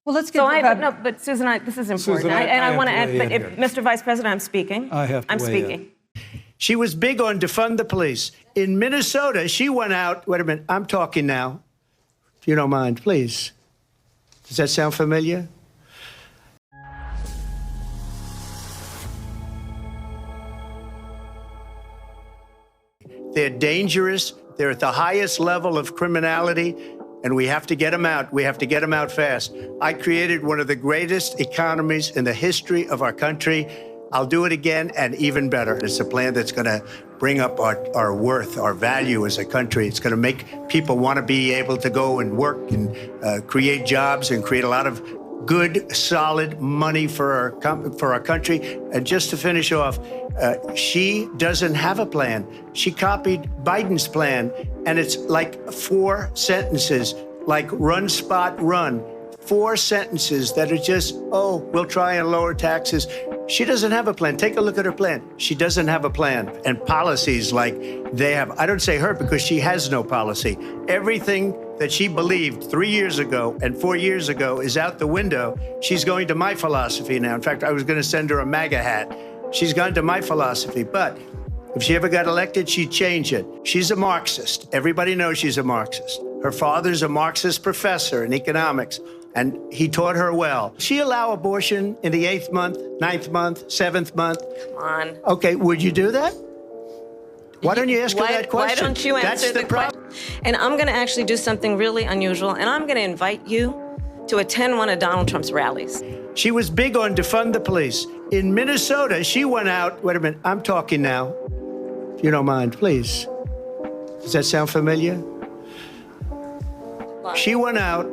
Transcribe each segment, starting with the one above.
Well, let's get but Susan, this is important. Susan, I want to have to add, weigh but in Mr. Vice President, I'm speaking. I have to I'm weigh in. speaking. She was big on defund the police. In Minnesota, she went out. Wait a minute. I'm talking now. If you don't mind, please. Does that sound familiar? They're dangerous. They're at the highest level of criminality, and we have to get them out. We have to get them out fast. I created one of the greatest economies in the history of our country. I'll do it again and even better. It's a plan that's going to bring up our worth, our value as a country. It's going to make people want to be able to go and work and create jobs and create a lot of good, solid money for our country. And just to finish off, she doesn't have a plan. She copied Biden's plan, and it's like 4 sentences, like run, spot, run. 4 sentences that are just, oh, we'll try and lower taxes. She doesn't have a plan. Take a look at her plan. She doesn't have a plan. And policies like they have. I don't say her because she has no policy. Everything that she believed 3 years ago and 4 years ago is out the window. She's going to my philosophy now. In fact, I was going to send her a MAGA hat. She's gone to my philosophy. But if she ever got elected, she'd change it. She's a Marxist. Everybody knows she's a Marxist. Her father's a Marxist professor in economics, and he taught her well. She allow abortion in the 8th month, 9th month, 7th month? Come on. Okay, would you do that? Why don't you ask her that question? Why don't you answer the question? And I'm going to actually do something really unusual, and I'm going to invite you to attend one of Donald Trump's rallies. She was big on defund the police. In Minnesota, she went out. Wait a minute, I'm talking now. If you don't mind, please. Does that sound familiar? She went out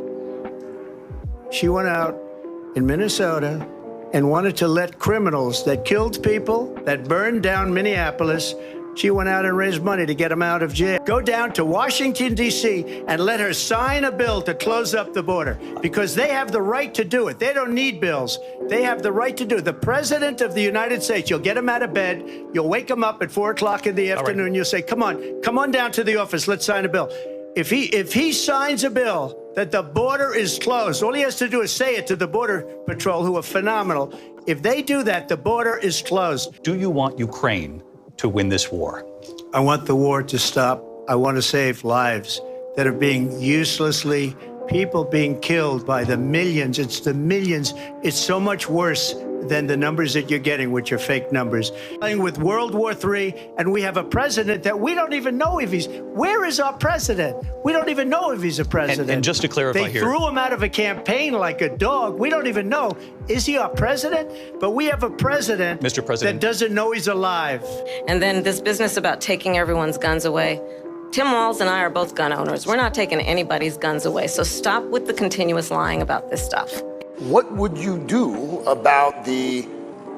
in Minnesota and wanted to let criminals that killed people, that burned down Minneapolis, she went out and raised money to get them out of jail. Go down to Washington, D.C., and let her sign a bill to close up the border, because they have the right to do it. They don't need bills. They have the right to do it. The President of the United States, you'll get him out of bed, you'll wake him up at 4 o'clock in the afternoon, right. You'll say, come on down to the office, let's sign a bill. If he signs a bill that the border is closed, all he has to do is say it to the Border Patrol, who are phenomenal. If they do that, the border is closed. Do you want Ukraine to win this war? I want the war to stop. I want to save lives that are being uselessly, people being killed by the millions. It's the millions. It's so much worse than the numbers that you're getting, which are fake numbers. With World War III, and we have a president that we don't even know if where is our president? We don't even know if he's a president. And just to clarify they threw him out of a campaign like a dog. We don't even know. Is he our president? But we have a president, Mr. President, that doesn't know he's alive. And then this business about taking everyone's guns away. Tim Walz and I are both gun owners. We're not taking anybody's guns away. So stop with the continuous lying about this stuff. What would you do about the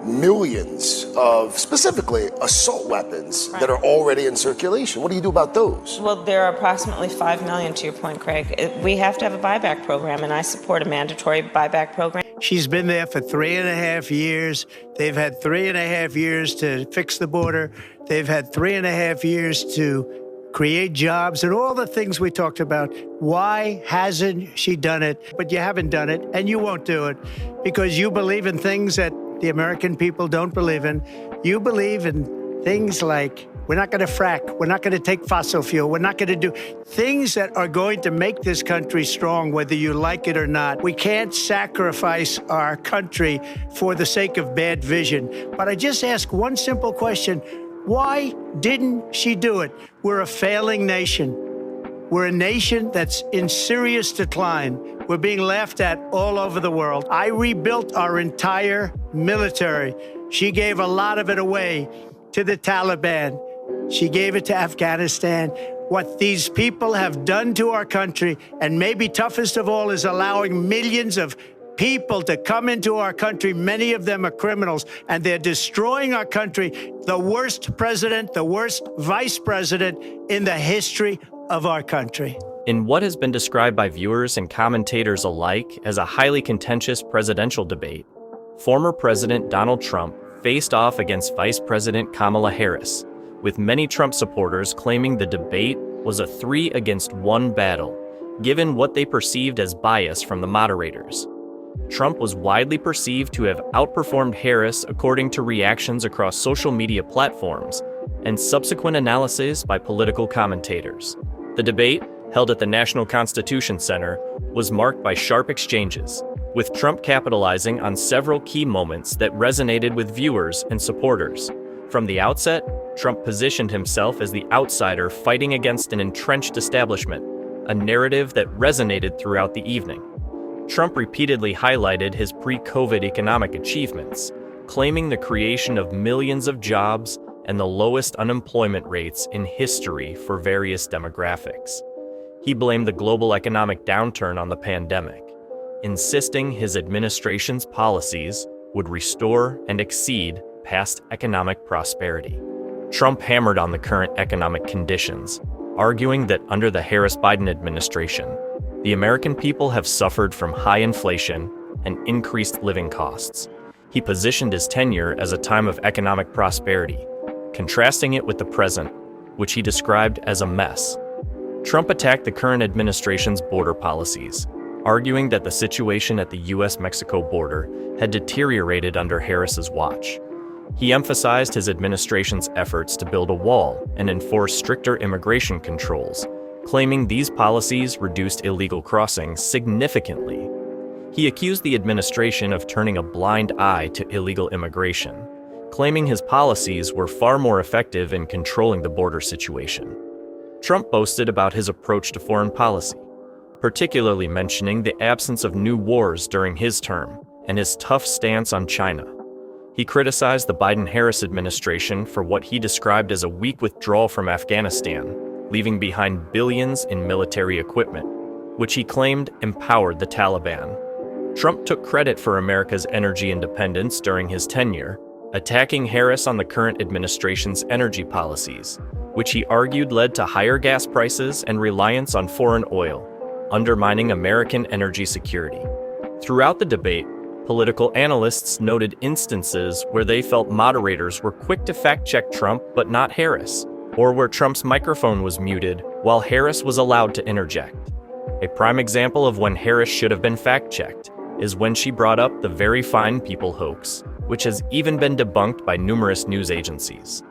millions of, specifically, assault weapons that are already in circulation? What do you do about those? Well, there are approximately 5 million, to your point, Craig. We have to have a buyback program, and I support a mandatory buyback program. She's been there for 3.5 years. They've had 3.5 years to fix the border. They've had 3.5 years to create jobs and all the things we talked about. Why hasn't she done it? But you haven't done it, and you won't do it, because you believe in things that the American people don't believe in. You believe in things like, we're not going to frack, we're not going to take fossil fuel, we're not going to do things that are going to make this country strong, whether you like it or not. We can't sacrifice our country for the sake of bad vision. But I just ask one simple question. Why didn't she do it? We're a failing nation. We're a nation that's in serious decline. We're being laughed at all over the world. I rebuilt our entire military. She gave a lot of it away to the Taliban. She gave it to Afghanistan. What these people have done to our country, and maybe toughest of all, is allowing millions of people to come into our country. Many of them are criminals, and they're destroying our country. The worst president, the worst vice president in the history of our country. In what has been described by viewers and commentators alike as a highly contentious presidential debate, former President Donald Trump faced off against Vice President Kamala Harris, with many Trump supporters claiming the debate was a 3-against-1 battle, given what they perceived as bias from the moderators. Trump was widely perceived to have outperformed Harris according to reactions across social media platforms and subsequent analysis by political commentators. The debate, held at the National Constitution Center, was marked by sharp exchanges, with Trump capitalizing on several key moments that resonated with viewers and supporters. From the outset, Trump positioned himself as the outsider fighting against an entrenched establishment, a narrative that resonated throughout the evening. Trump repeatedly highlighted his pre-COVID economic achievements, claiming the creation of millions of jobs and the lowest unemployment rates in history for various demographics. He blamed the global economic downturn on the pandemic, insisting his administration's policies would restore and exceed past economic prosperity. Trump hammered on the current economic conditions, arguing that under the Harris-Biden administration, the American people have suffered from high inflation and increased living costs. He positioned his tenure as a time of economic prosperity, contrasting it with the present, which he described as a mess. Trump attacked the current administration's border policies, arguing that the situation at the U.S.-Mexico border had deteriorated under Harris's watch. He emphasized his administration's efforts to build a wall and enforce stricter immigration controls, claiming these policies reduced illegal crossings significantly. He accused the administration of turning a blind eye to illegal immigration, claiming his policies were far more effective in controlling the border situation. Trump boasted about his approach to foreign policy, particularly mentioning the absence of new wars during his term and his tough stance on China. He criticized the Biden-Harris administration for what he described as a weak withdrawal from Afghanistan, leaving behind billions in military equipment, which he claimed empowered the Taliban. Trump took credit for America's energy independence during his tenure, attacking Harris on the current administration's energy policies, which he argued led to higher gas prices and reliance on foreign oil, undermining American energy security. Throughout the debate, political analysts noted instances where they felt moderators were quick to fact-check Trump but not Harris, or where Trump's microphone was muted while Harris was allowed to interject. A prime example of when Harris should have been fact-checked is when she brought up the very fine people hoax, which has even been debunked by numerous news agencies.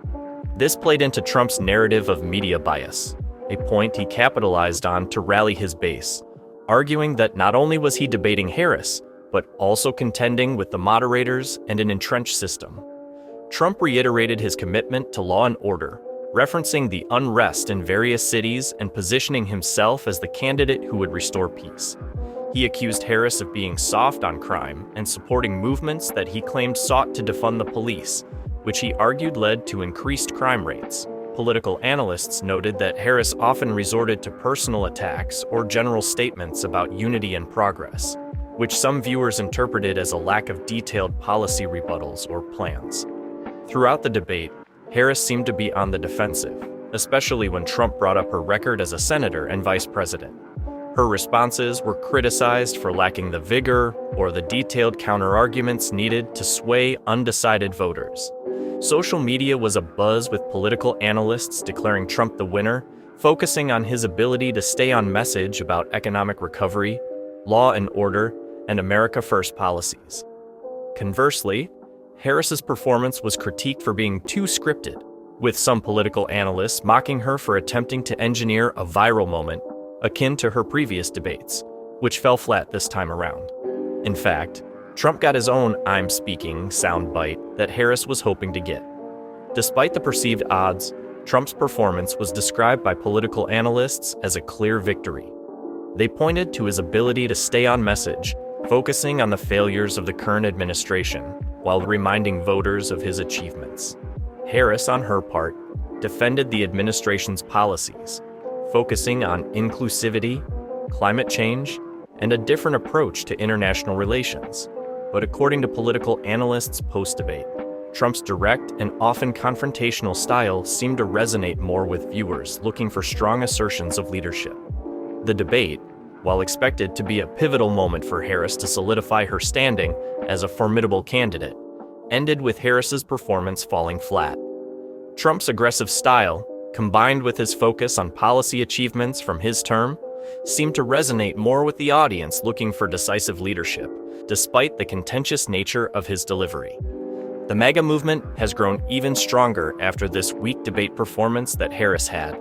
This played into Trump's narrative of media bias, a point he capitalized on to rally his base, arguing that not only was he debating Harris, but also contending with the moderators and an entrenched system. Trump reiterated his commitment to law and order, referencing the unrest in various cities and positioning himself as the candidate who would restore peace. He accused Harris of being soft on crime and supporting movements that he claimed sought to defund the police, which he argued led to increased crime rates. Political analysts noted that Harris often resorted to personal attacks or general statements about unity and progress, which some viewers interpreted as a lack of detailed policy rebuttals or plans. Throughout the debate, Harris seemed to be on the defensive, especially when Trump brought up her record as a senator and vice president. Her responses were criticized for lacking the vigor or the detailed counterarguments needed to sway undecided voters. Social media was abuzz with political analysts declaring Trump the winner, focusing on his ability to stay on message about economic recovery, law and order, and America First policies. Conversely, Harris's performance was critiqued for being too scripted, with some political analysts mocking her for attempting to engineer a viral moment akin to her previous debates, which fell flat this time around. In fact, Trump got his own "I'm speaking" soundbite that Harris was hoping to get. Despite the perceived odds, Trump's performance was described by political analysts as a clear victory. They pointed to his ability to stay on message, focusing on the failures of the current administration while reminding voters of his achievements. Harris, on her part, defended the administration's policies, focusing on inclusivity, climate change, and a different approach to international relations. But according to political analysts post-debate, Trump's direct and often confrontational style seemed to resonate more with viewers looking for strong assertions of leadership. The debate, while expected to be a pivotal moment for Harris to solidify her standing as a formidable candidate, ended with Harris's performance falling flat. Trump's aggressive style, combined with his focus on policy achievements from his term, seemed to resonate more with the audience looking for decisive leadership, despite the contentious nature of his delivery. The MAGA movement has grown even stronger after this weak debate performance that Harris had,